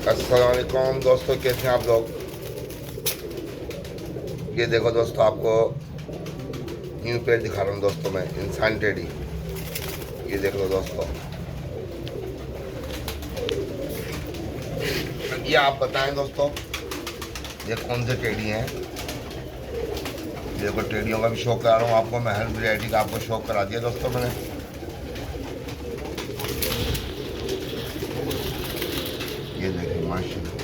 अस्सलाम वालेकुम दोस्तों, कैसे हैं आप लोग। ये देखो दोस्तों, आपको न्यू पेज दिखा रहा हूँ दोस्तों मैं, इंसान टेडी। ये देख लो दोस्तों, ये आप बताएं दोस्तों, ये कौन से टेडी हैं। देखो टेडियों का भी शौक करा रहा हूँ आपको मैं, हर वैरायटी का आपको शौक करा दिया दोस्तों मैंने। ये देखिए माशाल्लाह,